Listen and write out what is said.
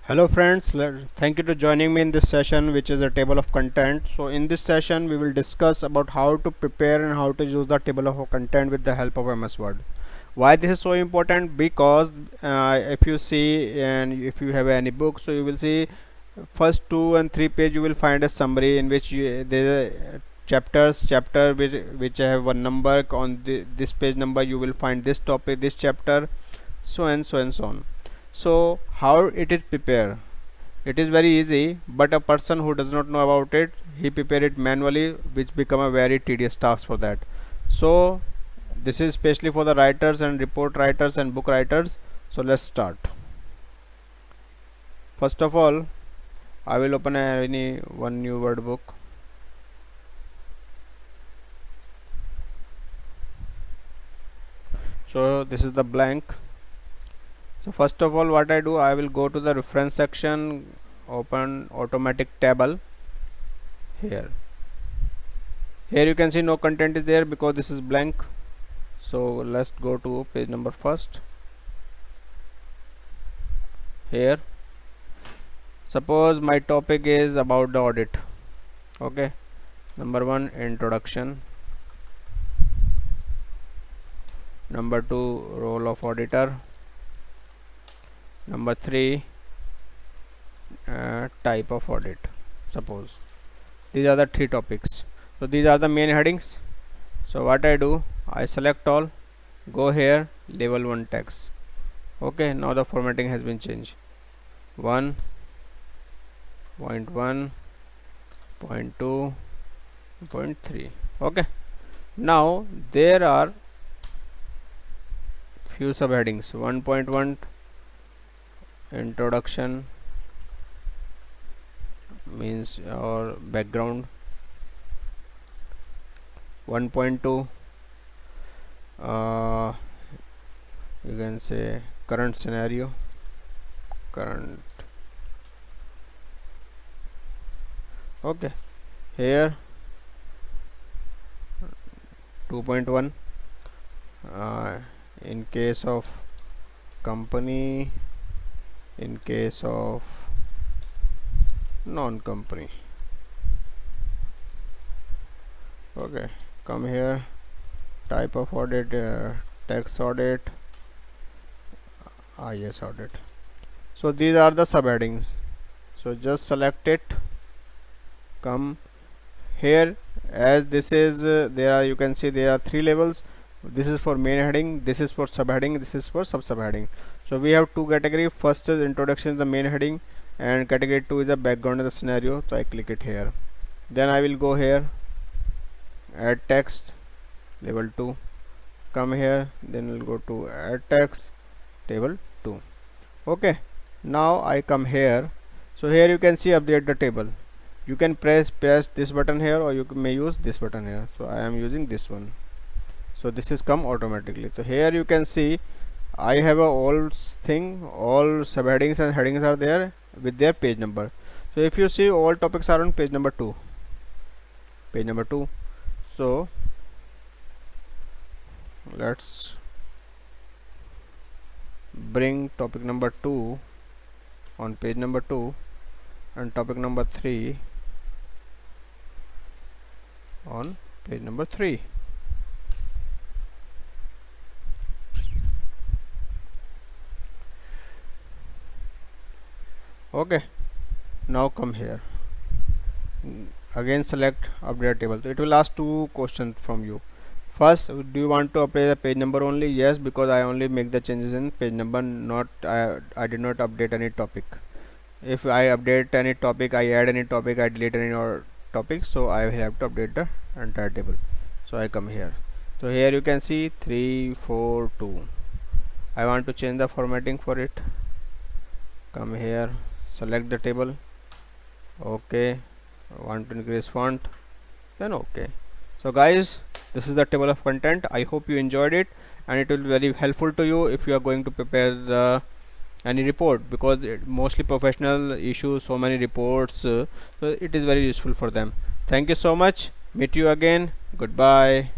Hello friends, thank you to joining me in this session, which is a table of content. So in this session we will discuss about how to prepare and how to use the table of content with the help of MS Word. Why this is so important? Because if you see and if you have any book, so you will see first 2 and 3 page you will find a summary in which there are chapter which have one number on this page number. You will find this topic, this chapter, so and so and so on. So how it is prepared? It is very easy, but a person who does not know about it, he prepare it manually, which become a very tedious task for that. So this is especially for the writers and report writers and book writers. So let's start. First of all, I will open any one new word book. So this is the blank. So first of all, what I do, I will go to the reference section, open automatic table. Here you can see no content is there because this is blank. So let's go to page number first. Here, suppose my topic is about the audit. Okay, number 1, introduction. Number 2, role of auditor. Number 3, type of audit. Suppose these are the 3 topics. So these are the main headings. So what I do, I select all, go here, label 1 text. Okay, now the formatting has been changed. 1.1, 0.2, 0.3. Okay, now there are few subheadings. 1.1 introduction means or background. 1.2 you can say current scenario, current. Okay, here 2.1 in case of company, in case of non-company. Okay, come here, type of audit, tax audit, IS audit. So these are the subheadings. So just select it, come here. As this is there are, you can see there are 3 levels. This is for main heading, this is for subheading, this is for subheading. So we have 2 category. First is introduction, is the main heading, and category 2 is the background of the scenario. So I click it here. Then I will go here, add text, level 2, come here, then we'll go to add text, table 2. Okay, now I come here. So here you can see update the table. You can press this button here, or you may use this button here. So I am using this one. So this is come automatically. So here you can see I have a all subheadings and headings are there with their page number. So if you see, all topics are on page number 2. So let's bring topic number 2 on page number 2 and topic number 3 on page number 3. Okay, now come here, again select update table. So it will ask 2 questions from you. First, do you want to update the page number only? Yes, because I only make the changes in page number, not I did not update any topic. If I update any topic, I add any topic, I delete any topic, so I have to update the entire table. So I come here. So here you can see 3, 4, 2. I want to change the formatting for it. Come here, select the table. Okay, I want to increase font, then okay. So guys, this is the table of content. I hope you enjoyed it, and it will be very helpful to you if you are going to prepare any report, because mostly professional issues, so many reports, so it is very useful for them. Thank you so much. Meet you again. Goodbye.